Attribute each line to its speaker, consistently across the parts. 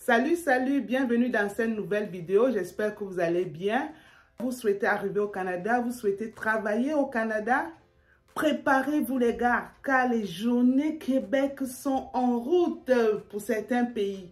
Speaker 1: Salut, bienvenue dans cette nouvelle vidéo. J'espère que vous allez bien. Vous souhaitez arriver au Canada, vous souhaitez travailler au Canada? Préparez-vous les gars, car les journées Québec sont en route pour certains pays.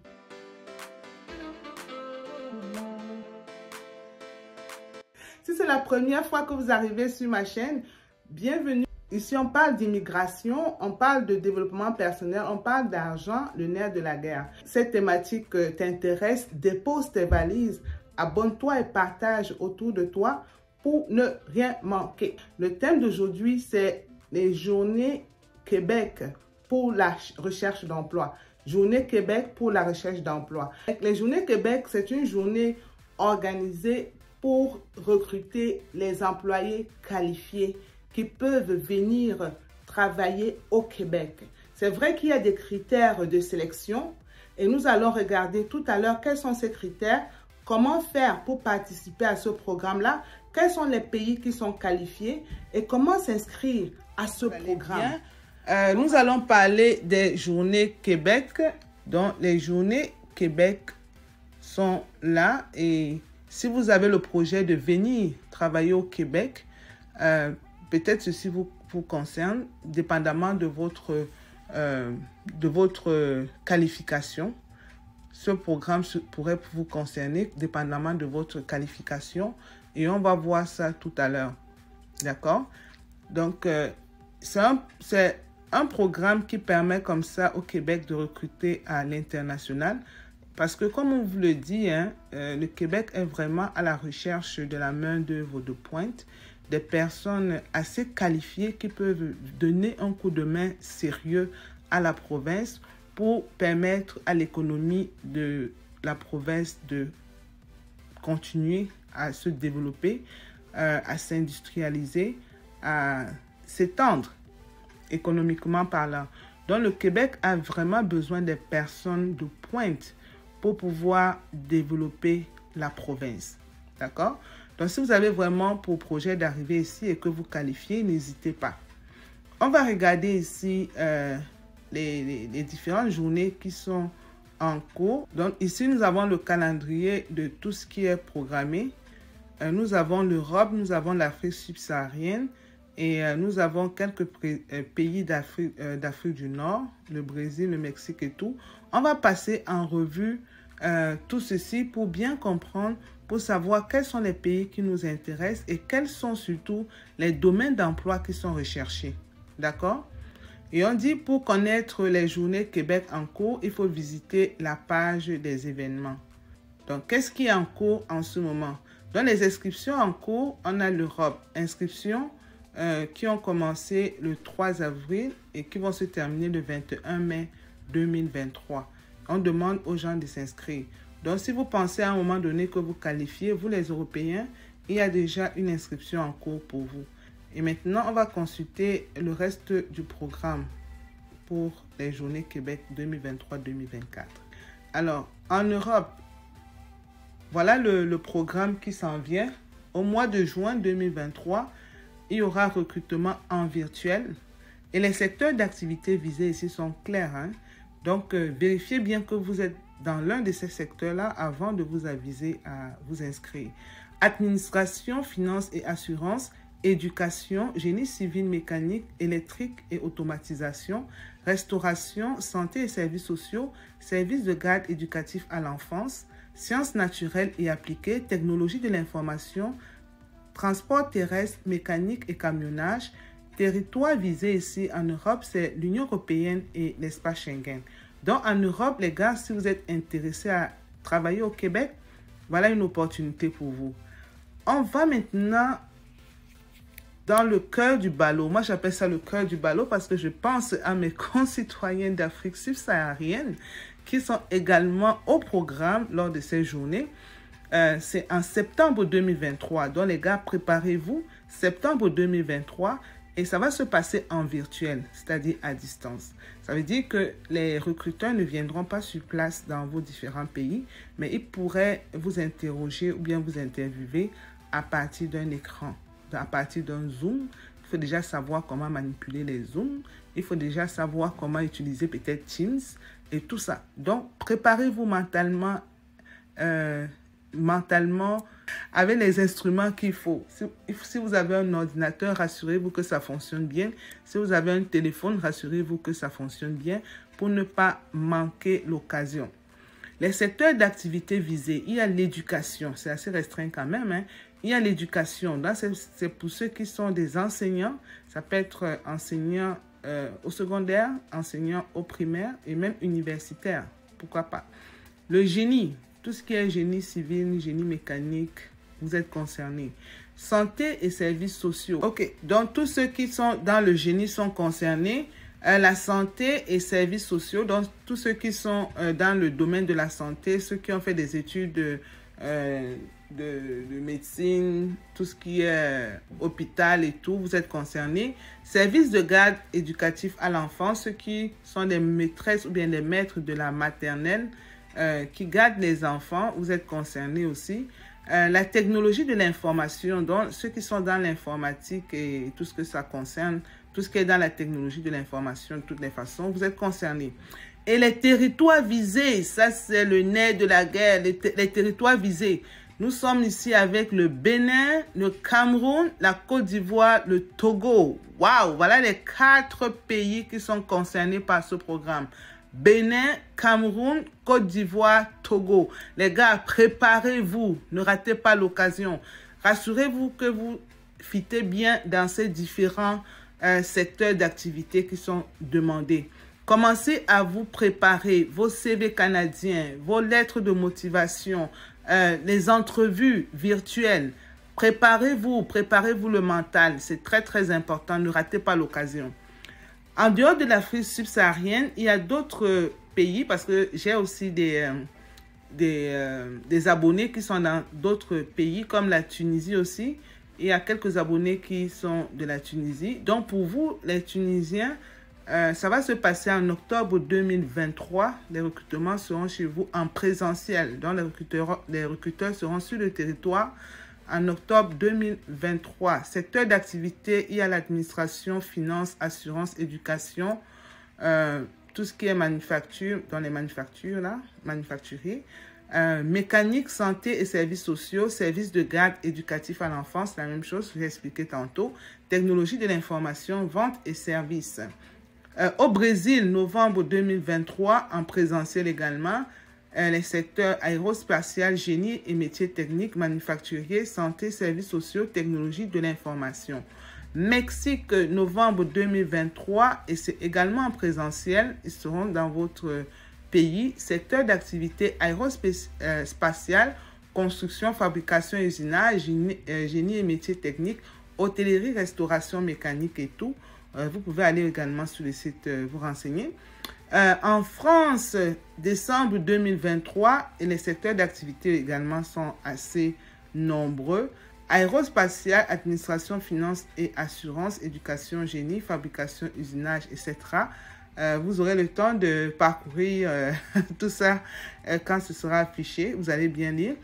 Speaker 1: Si c'est la première fois que vous arrivez sur ma chaîne, bienvenue. Ici, on parle d'immigration, on parle de développement personnel, on parle d'argent, le nerf de la guerre. Cette thématique t'intéresse, dépose tes valises, abonne-toi et partage autour de toi pour ne rien manquer. Le thème d'aujourd'hui, c'est les journées Québec pour la recherche d'emploi. Journée Québec pour la recherche d'emploi. Les journées Québec, c'est une journée organisée pour recruter les employés qualifiés qui peuvent venir travailler au Québec. C'est vrai qu'il y a des critères de sélection et nous allons regarder tout à l'heure quels sont ces critères, comment faire pour participer à ce programme-là, quels sont les pays qui sont qualifiés et comment s'inscrire à ce programme. Nous allons parler des journées Québec. Donc, les journées Québec sont là et si vous avez le projet de venir travailler au Québec, peut-être ceci vous concerne, dépendamment de votre qualification. Ce programme pourrait vous concerner, dépendamment de votre qualification. Et on va voir ça tout à l'heure. D'accord? Donc, c'est un programme qui permet comme ça au Québec de recruter à l'international. Parce que comme on vous le dit, le Québec est vraiment à la recherche de la main-d'œuvre de pointe, des personnes assez qualifiées qui peuvent donner un coup de main sérieux à la province pour permettre à l'économie de la province de continuer à se développer, à s'industrialiser, à s'étendre économiquement parlant. Donc le Québec a vraiment besoin des personnes de pointe pour pouvoir développer la province. D'accord? Donc, si vous avez vraiment pour projet d'arriver ici et que vous qualifiez, n'hésitez pas. On va regarder ici les différentes journées qui sont en cours. Donc, ici, nous avons le calendrier de tout ce qui est programmé. Nous avons l'Europe, nous avons l'Afrique subsaharienne et nous avons quelques pays d'Afrique du Nord, le Brésil, le Mexique et tout. On va passer en revue tout ceci pour bien comprendre, pour savoir quels sont les pays qui nous intéressent et quels sont surtout les domaines d'emploi qui sont recherchés. D'accord? Et on dit pour connaître les journées Québec en cours, il faut visiter la page des événements. Donc, qu'est-ce qui est en cours en ce moment? Dans les inscriptions en cours, on a l'Europe. Inscriptions qui ont commencé le 3 avril et qui vont se terminer le 21 mai 2023. On demande aux gens de s'inscrire. Donc, si vous pensez à un moment donné que vous qualifiez, vous les Européens, il y a déjà une inscription en cours pour vous. Et maintenant, on va consulter le reste du programme pour les journées Québec 2023-2024. Alors, en Europe, voilà le programme qui s'en vient. Au mois de juin 2023, il y aura recrutement en virtuel. Et les secteurs d'activité visés ici sont clairs, hein? Donc, vérifiez bien que vous êtes dans l'un de ces secteurs-là avant de vous aviser à vous inscrire. Administration, finances et assurances, éducation, génie civil, mécanique, électrique et automatisation, restauration, santé et services sociaux, services de garde éducatif à l'enfance, sciences naturelles et appliquées, technologie de l'information, transport terrestre, mécanique et camionnage. Territoire visé ici en Europe, c'est l'Union européenne et l'espace Schengen. Donc, en Europe, les gars, si vous êtes intéressés à travailler au Québec, voilà une opportunité pour vous. On va maintenant dans le cœur du ballot. Moi, j'appelle ça le cœur du ballot parce que je pense à mes concitoyens d'Afrique subsaharienne qui sont également au programme lors de ces journées. C'est en septembre 2023. Donc, les gars, préparez-vous. Septembre 2023. Et ça va se passer en virtuel, c'est-à-dire à distance. Ça veut dire que les recruteurs ne viendront pas sur place dans vos différents pays, mais ils pourraient vous interroger ou bien vous interviewer à partir d'un écran, à partir d'un Zoom. Il faut déjà savoir comment manipuler les Zooms. Il faut déjà savoir comment utiliser peut-être Teams. et tout ça. Donc, préparez-vous mentalement, avec les instruments qu'il faut. Si vous avez un ordinateur, rassurez-vous que ça fonctionne bien. Si vous avez un téléphone, rassurez-vous que ça fonctionne bien pour ne pas manquer l'occasion. Les secteurs d'activité visés, il y a l'éducation, c'est assez restreint quand même, hein. Il y a l'éducation, là c'est pour ceux qui sont des enseignants, ça peut être enseignant au secondaire, enseignant au primaire et même universitaire, pourquoi pas. Le génie, tout ce qui est génie civil, génie mécanique, vous êtes concernés. Santé et services sociaux. Ok, donc tous ceux qui sont dans le génie sont concernés. La santé et services sociaux, donc tous ceux qui sont dans le domaine de la santé, ceux qui ont fait des études de médecine, tout ce qui est hôpital et tout, vous êtes concernés. Services de garde éducatif à l'enfant, ceux qui sont des maîtresses ou bien des maîtres de la maternelle qui gardent les enfants, vous êtes concernés aussi. La technologie de l'information, donc ceux qui sont dans l'informatique et tout ce que ça concerne, tout ce qui est dans la technologie de l'information de toutes les façons, vous êtes concernés. Et les territoires visés, ça c'est le nerf de la guerre, les territoires visés. Nous sommes ici avec le Bénin, le Cameroun, la Côte d'Ivoire, le Togo. Waouh, voilà les 4 pays qui sont concernés par ce programme. Bénin, Cameroun, Côte d'Ivoire, Togo. Les gars, préparez-vous, ne ratez pas l'occasion. Rassurez-vous que vous fitez bien dans ces différents secteurs d'activité qui sont demandés. Commencez à vous préparer vos CV canadiens, vos lettres de motivation, les entrevues virtuelles. Préparez-vous le mental. C'est très, très important. Ne ratez pas l'occasion. En dehors de l'Afrique subsaharienne, il y a d'autres pays, parce que j'ai aussi des abonnés qui sont dans d'autres pays, comme la Tunisie aussi. Il y a quelques abonnés qui sont de la Tunisie. Donc, pour vous, les Tunisiens, ça va se passer en octobre 2023. Les recrutements seront chez vous en présentiel. Donc, les recruteurs seront sur le territoire en octobre 2023. Secteur d'activité, il y a l'administration, finance, assurance, éducation, tout ce qui est manufacture, dans les manufactures, là, manufacturier. Mécanique, santé et services sociaux, services de garde éducatif à l'enfance, la même chose, je l'ai expliqué tantôt. Technologie de l'information, vente et services. Au Brésil, novembre 2023, en présentiel également, les secteurs aérospatial, génie et métiers techniques, manufacturiers, santé, services sociaux, technologie de l'information. Mexique, novembre 2023, et c'est également en présentiel, ils seront dans votre pays. Secteur d'activité aérospatiale, construction, fabrication et usinage, génie et métiers techniques, hôtellerie, restauration, mécanique et tout. Vous pouvez aller également sur le site vous renseigner. En France, décembre 2023, et les secteurs d'activité également sont assez nombreux. Aérospatiale, administration, finance et assurance, éducation, génie, fabrication, usinage, etc. Vous aurez le temps de parcourir tout ça quand ce sera affiché. Vous allez bien lire.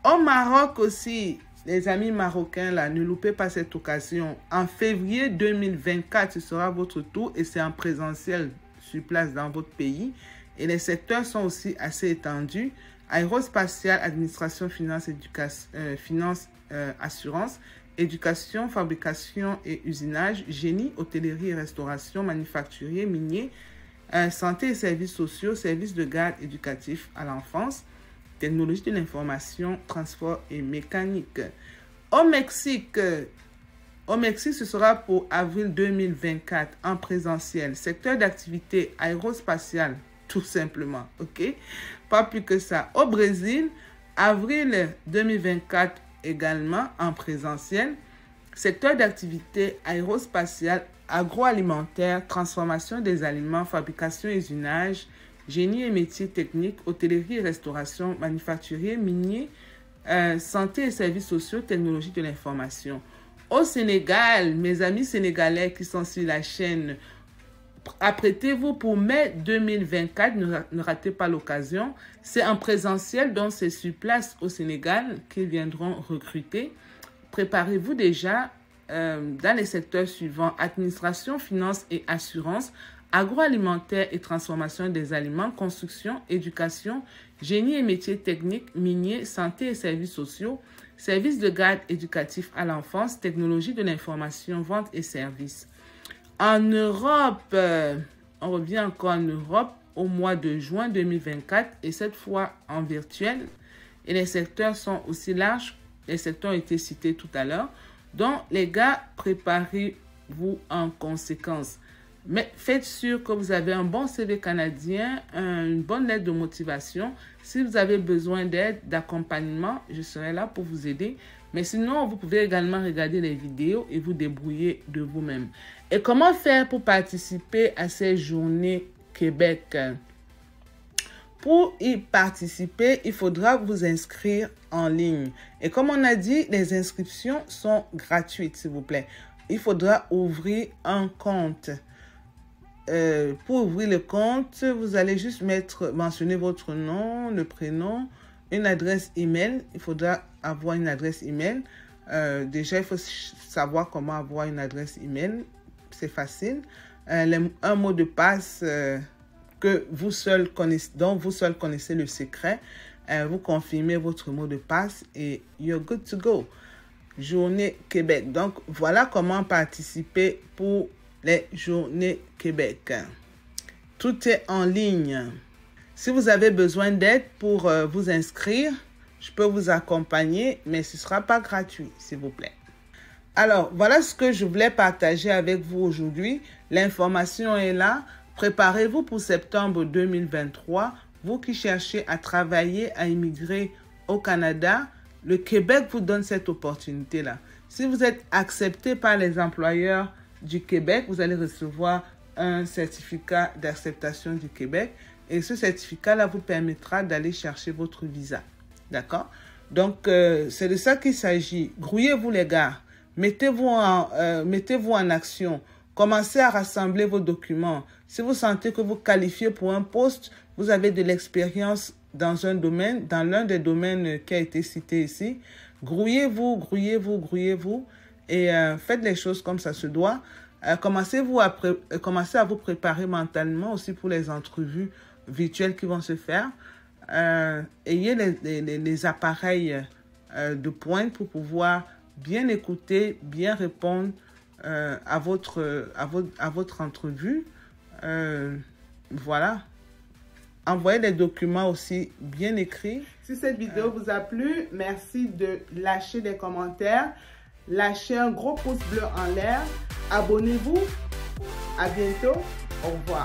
Speaker 1: Au Maroc aussi, les amis marocains, là, ne loupez pas cette occasion. En février 2024, ce sera votre tour et c'est en présentiel sur place dans votre pays. Et les secteurs sont aussi assez étendus. Aérospatiale, administration, finance, assurance, éducation, fabrication et usinage, génie, hôtellerie et restauration, manufacturier, minier, santé et services sociaux, services de garde éducatif à l'enfance, technologie de l'information, transport et mécanique. Au Mexique, ce sera pour avril 2024 en présentiel. Secteur d'activité aérospatiale, tout simplement, ok? Pas plus que ça. Au Brésil, avril 2024 également en présentiel. Secteur d'activité aérospatiale, agroalimentaire, transformation des aliments, fabrication et usinage, génie et métiers techniques, hôtellerie et restauration, manufacturier, minier, santé et services sociaux, technologie de l'information. Au Sénégal, mes amis sénégalais qui sont sur la chaîne, apprêtez-vous pour mai 2024, ne ratez pas l'occasion. C'est en présentiel, donc c'est sur place au Sénégal qu'ils viendront recruter. Préparez-vous déjà dans les secteurs suivants: administration, finance et assurance, agroalimentaire et transformation des aliments, construction, éducation, génie et métiers techniques, miniers, santé et services sociaux, services de garde éducatif à l'enfance, technologie de l'information, vente et services. En Europe, on revient encore en Europe au mois de juin 2024 et cette fois en virtuel. Et les secteurs sont aussi larges. Les secteurs ont été cités tout à l'heure. Donc, les gars, préparez-vous en conséquence. Mais faites sûr que vous avez un bon CV canadien, une bonne lettre de motivation. Si vous avez besoin d'aide, d'accompagnement, je serai là pour vous aider. Mais sinon, vous pouvez également regarder les vidéos et vous débrouiller de vous-même. Et comment faire pour participer à ces journées Québec? Pour y participer, il faudra vous inscrire en ligne. Et comme on a dit, les inscriptions sont gratuites, s'il vous plaît. Il faudra ouvrir un compte. Pour ouvrir le compte, vous allez juste mentionner votre nom, le prénom, une adresse email. Il faudra avoir une adresse email. Déjà, il faut savoir comment avoir une adresse email. C'est facile. Un mot de passe que vous seul connaissez, dont vous seul connaissez le secret. Vous confirmez votre mot de passe et you're good to go. Journée Québec. Donc, voilà comment participer pour les Journées Québec. Tout est en ligne. Si vous avez besoin d'aide pour vous inscrire, je peux vous accompagner, mais ce ne sera pas gratuit, s'il vous plaît. Alors, voilà ce que je voulais partager avec vous aujourd'hui. L'information est là. Préparez-vous pour septembre 2023. Vous qui cherchez à travailler, à immigrer au Canada, le Québec vous donne cette opportunité-là. Si vous êtes accepté par les employeurs du Québec, vous allez recevoir un certificat d'acceptation du Québec et ce certificat-là vous permettra d'aller chercher votre visa. D'accord? Donc, c'est de ça qu'il s'agit. Grouillez-vous les gars. Mettez-vous en action. Commencez à rassembler vos documents. Si vous sentez que vous qualifiez pour un poste, vous avez de l'expérience dans un domaine, dans l'un des domaines qui a été cité ici, grouillez-vous et faites les choses comme ça se doit. Commencez à vous préparer mentalement aussi pour les entrevues virtuelles qui vont se faire. Ayez les appareils de pointe pour pouvoir bien écouter, bien répondre à votre entrevue. Voilà. Envoyez les documents aussi bien écrits. Si cette vidéo vous a plu, merci de lâcher des commentaires. Lâchez un gros pouce bleu en l'air. Abonnez-vous. À bientôt. Au revoir.